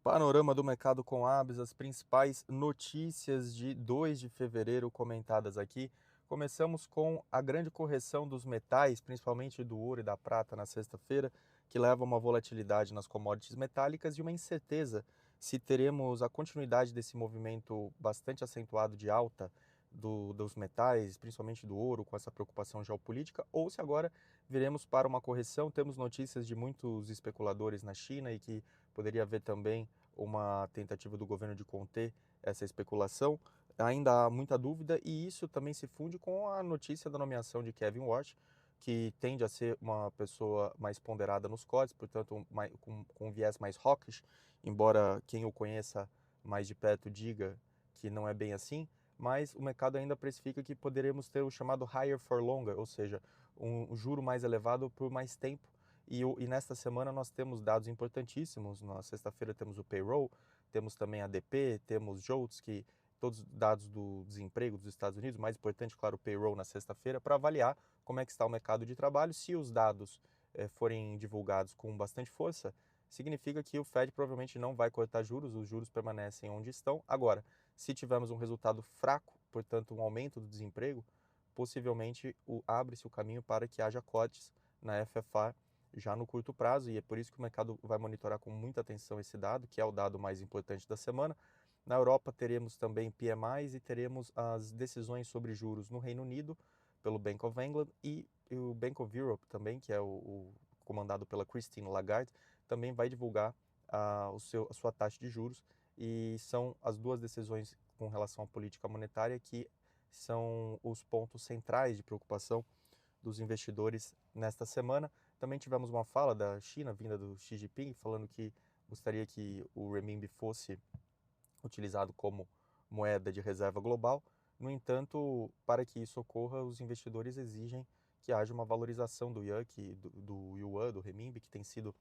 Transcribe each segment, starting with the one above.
Panorama do mercado com Abs, as principais notícias de 2 de fevereiro comentadas aqui. Começamos com a grande correção dos metais, principalmente do ouro e da prata na sexta-feira, que leva a uma volatilidade nas commodities metálicas e uma incerteza se teremos a continuidade desse movimento bastante acentuado de alta dos metais, principalmente do ouro, com essa preocupação geopolítica, ou se agora viremos para uma correção. Temos notícias de muitos especuladores na China e que poderia haver também uma tentativa do governo de conter essa especulação. Ainda há muita dúvida e isso também se funde com a notícia da nomeação de Kevin Warsh, que tende a ser uma pessoa mais ponderada nos cotes, portanto com um viés mais hawkish, embora quem o conheça mais de perto diga que não é bem assim, mas o mercado ainda precifica que poderemos ter o chamado higher for longer, ou seja, um juro mais elevado por mais tempo. E nesta semana nós temos dados importantíssimos. Na sexta-feira temos o payroll, temos também a ADP, temos JOLTS, que todos dados do desemprego dos Estados Unidos, mais importante, claro, o payroll na sexta-feira, para avaliar como é que está o mercado de trabalho. Se os dados forem divulgados com bastante força, significa que o Fed provavelmente não vai cortar juros, os juros permanecem onde estão. Agora, se tivermos um resultado fraco, portanto um aumento do desemprego, possivelmente abre-se o caminho para que haja cortes na FFA já no curto prazo, e é por isso que o mercado vai monitorar com muita atenção esse dado, que é o dado mais importante da semana. Na Europa teremos também PMIs e teremos as decisões sobre juros no Reino Unido, pelo Bank of England, e o Bank of Europe também, que é o comandado pela Christine Lagarde, também vai divulgar a sua taxa de juros, e são as duas decisões com relação à política monetária que são os pontos centrais de preocupação dos investidores nesta semana. Também tivemos uma fala da China, vinda do Xi Jinping, falando que gostaria que o renminbi fosse utilizado como moeda de reserva global. No entanto, para que isso ocorra, os investidores exigem que haja uma valorização do yuan, do yuan, do renminbi, que tem sido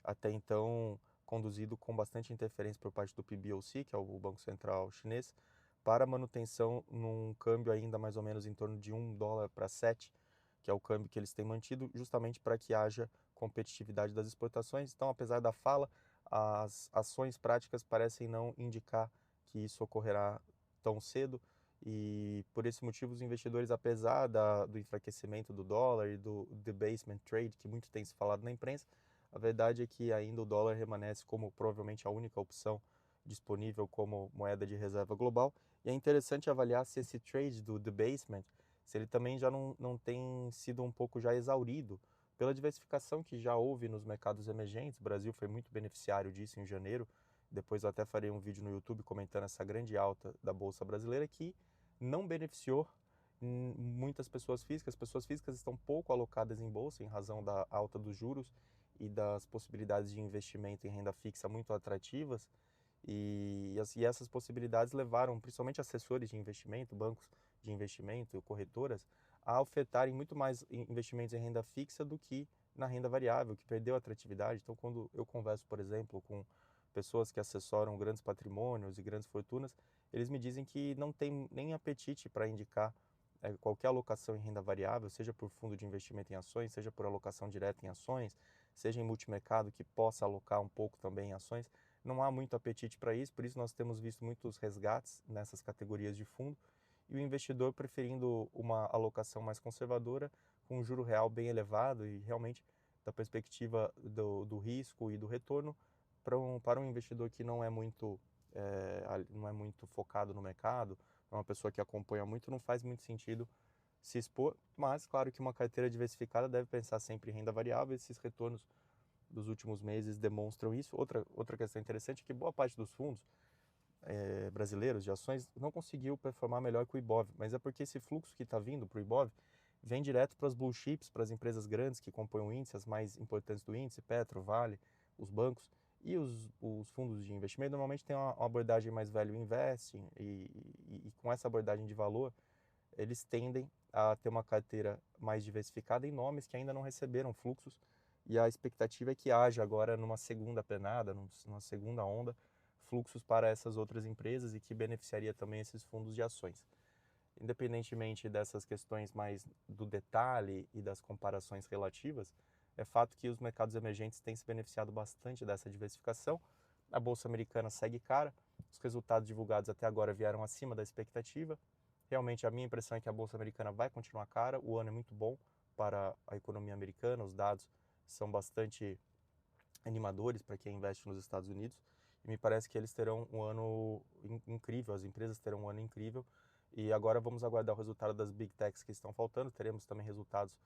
até então conduzido com bastante interferência por parte do PBOC, que é o Banco Central Chinês, para manutenção num câmbio ainda mais ou menos em torno de US$ 1 para 7, que é o câmbio que eles têm mantido, justamente para que haja competitividade das exportações. Então, apesar da fala, as ações práticas parecem não indicar que isso ocorrerá tão cedo, e por esse motivo os investidores, apesar do enfraquecimento do dólar e do debasement trade, que muito tem se falado na imprensa, a verdade é que ainda o dólar permanece como provavelmente a única opção disponível como moeda de reserva global. E é interessante avaliar se esse trade do debasement, se ele também já não tem sido um pouco já exaurido pela diversificação que já houve nos mercados emergentes. O Brasil foi muito beneficiário disso em janeiro. Depois eu até farei um vídeo no YouTube comentando essa grande alta da Bolsa Brasileira, que não beneficiou muitas pessoas físicas. As pessoas físicas estão pouco alocadas em bolsa em razão da alta dos juros e das possibilidades de investimento em renda fixa muito atrativas. E essas possibilidades levaram principalmente assessores de investimento, bancos de investimento, corretoras, a ofertarem muito mais investimentos em renda fixa do que na renda variável, que perdeu a atratividade. Então, quando eu converso, por exemplo, com pessoas que assessoram grandes patrimônios e grandes fortunas, eles me dizem que não tem nem apetite para indicar qualquer alocação em renda variável, seja por fundo de investimento em ações, seja por alocação direta em ações, seja em multimercado que possa alocar um pouco também em ações. Não há muito apetite para isso, por isso nós temos visto muitos resgates nessas categorias de fundo, e o investidor preferindo uma alocação mais conservadora, com um juro real bem elevado e realmente da perspectiva do risco e do retorno, para um investidor que não é muito focado no mercado, é uma pessoa que acompanha muito, não faz muito sentido se expor. Mas claro que uma carteira diversificada deve pensar sempre em renda variável. Esses retornos dos últimos meses demonstram isso. Outra questão interessante é que boa parte dos fundos brasileiros de ações não conseguiu performar melhor que o Ibov, mas é porque esse fluxo que está vindo para o Ibov vem direto para as blue chips, para as empresas grandes que compõem o índice, as mais importantes do índice, Petro, Vale, os bancos. E os fundos de investimento normalmente têm uma abordagem mais value investing, e com essa abordagem de valor, eles tendem a ter uma carteira mais diversificada em nomes que ainda não receberam fluxos, e a expectativa é que haja agora, numa segunda penada, numa segunda onda, fluxos para essas outras empresas, e que beneficiaria também esses fundos de ações. Independentemente dessas questões mais do detalhe e das comparações relativas, é fato que os mercados emergentes têm se beneficiado bastante dessa diversificação, A Bolsa Americana segue cara, os resultados divulgados até agora vieram acima da expectativa. Realmente a minha impressão é que a Bolsa Americana vai continuar cara, o ano é muito bom para a economia americana, os dados são bastante animadores para quem investe nos Estados Unidos e me parece que eles terão um ano incrível, as empresas terão um ano incrível e agora vamos aguardar o resultado das Big Techs que estão faltando, teremos também resultados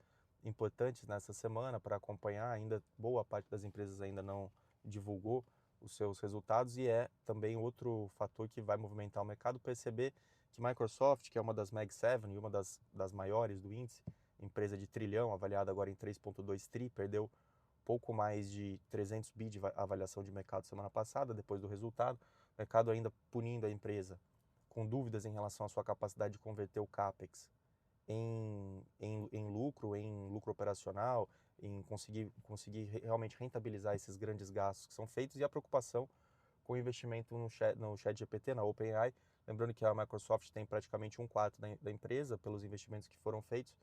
importantes nessa semana para acompanhar, ainda boa parte das empresas ainda não divulgou os seus resultados e é também outro fator que vai movimentar o mercado, perceber que Microsoft, que é uma das Mag 7 e uma das maiores do índice, empresa de trilhão, avaliada agora em 3,2 tri, perdeu pouco mais de 300 bi de avaliação de mercado semana passada, depois do resultado, o mercado ainda punindo a empresa com dúvidas em relação à sua capacidade de converter o CAPEX em lucro operacional, em conseguir realmente rentabilizar esses grandes gastos que são feitos e a preocupação com o investimento no ChatGPT, na OpenAI. Lembrando que a Microsoft tem praticamente um quarto da empresa pelos investimentos que foram feitos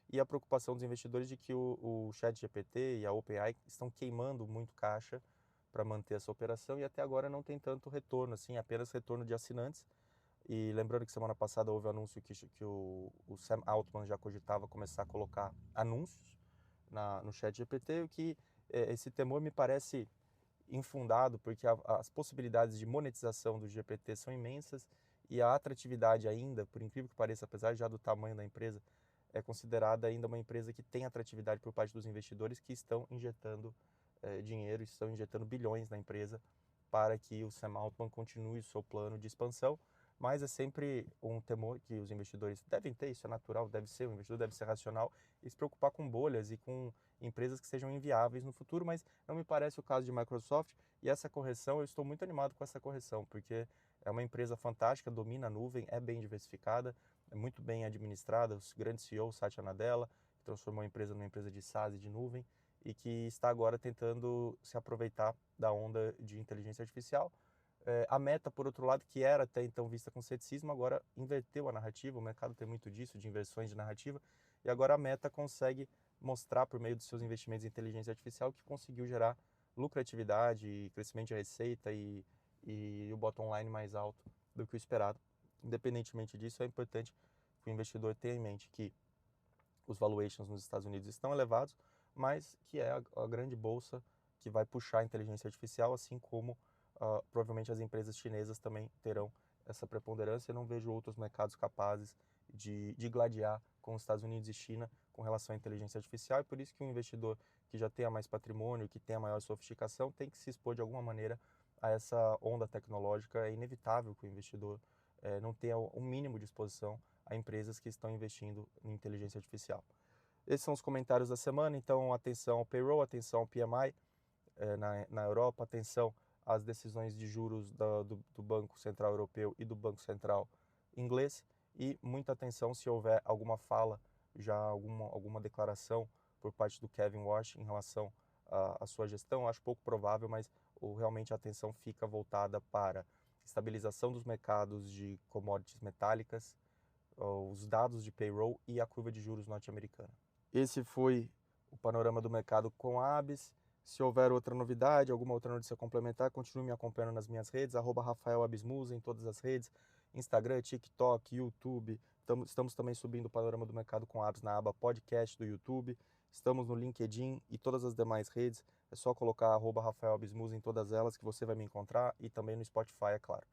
e a preocupação dos investidores de que o ChatGPT e a OpenAI estão queimando muito caixa para manter essa operação e até agora não tem tanto retorno, assim, apenas retorno de assinantes. E lembrando que semana passada houve anúncio que o Sam Altman já cogitava começar a colocar anúncios no ChatGPT, o que esse temor me parece infundado, porque as possibilidades de monetização do GPT são imensas e a atratividade ainda, por incrível que pareça, apesar já do tamanho da empresa, é considerada ainda uma empresa que tem atratividade por parte dos investidores que estão injetando dinheiro, estão injetando bilhões na empresa para que o Sam Altman continue o seu plano de expansão, mas é sempre um temor que os investidores devem ter, isso é natural, o investidor deve ser racional e se preocupar com bolhas e com empresas que sejam inviáveis no futuro, mas não me parece o caso de Microsoft e essa correção, eu estou muito animado com essa correção, porque é uma empresa fantástica, domina a nuvem, é bem diversificada, é muito bem administrada, o grande CEO, Satya Nadella, que transformou a empresa numa empresa de SaaS e de nuvem e que está agora tentando se aproveitar da onda de inteligência artificial. A Meta, por outro lado, que era até então vista com ceticismo, agora inverteu a narrativa, o mercado tem muito disso, de inversões de narrativa, e agora a Meta consegue mostrar por meio dos seus investimentos em inteligência artificial que conseguiu gerar lucratividade, crescimento de receita e o bottom line mais alto do que o esperado. Independentemente disso, é importante que o investidor tenha em mente que os valuations nos Estados Unidos estão elevados, mas que é a grande bolsa que vai puxar a inteligência artificial, assim como provavelmente as empresas chinesas também terão essa preponderância. Eu não vejo outros mercados capazes de gladiar com os Estados Unidos e China com relação à inteligência artificial, e por isso que um investidor que já tenha mais patrimônio, que tenha maior sofisticação, tem que se expor de alguma maneira a essa onda tecnológica. É inevitável que o investidor não tenha um mínimo de exposição a empresas que estão investindo em inteligência artificial. Esses são os comentários da semana, então atenção ao payroll, atenção ao PMI na Europa, atenção às decisões de juros do Banco Central Europeu e do Banco Central Inglês e muita atenção se houver alguma fala, já alguma declaração por parte do Kevin Warsh em relação à sua gestão. Eu acho pouco provável, mas realmente a atenção fica voltada para estabilização dos mercados de commodities metálicas, os dados de payroll e a curva de juros norte-americana. Esse foi o panorama do mercado com a Abis. Se houver outra novidade, alguma outra notícia complementar, continue me acompanhando nas minhas redes, @RafaelAbismusa em todas as redes, Instagram, TikTok, YouTube. Estamos também subindo o panorama do mercado com a Abis na aba podcast do YouTube. Estamos no LinkedIn e todas as demais redes. É só colocar @RafaelAbismusa em todas elas que você vai me encontrar e também no Spotify, é claro.